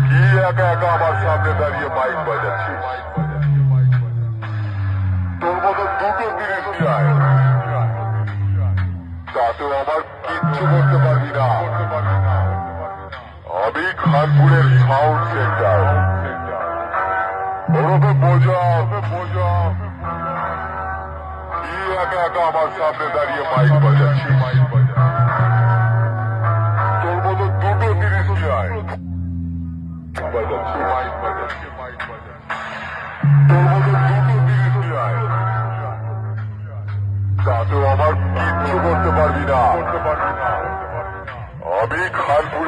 কি একা একা আমার সামনে দাঁড়িয়ে মাইক বাজাচ্ছিস? তোর মতো দুটো জিনিস চাই, তাতেও আমার কিচ্ছু করতে পারবি না। আমি খানপুরের সাউন্ড সেন্টার ওরফে বোঝা। কি একা একা আমার সামনে দাঁড়িয়ে মাইক বাজাচ্ছিস? তোর মতো দুটো জিনিস চাই, তাতেও আমার কিচ্ছু করতে পারবি না। আমি খানপুরে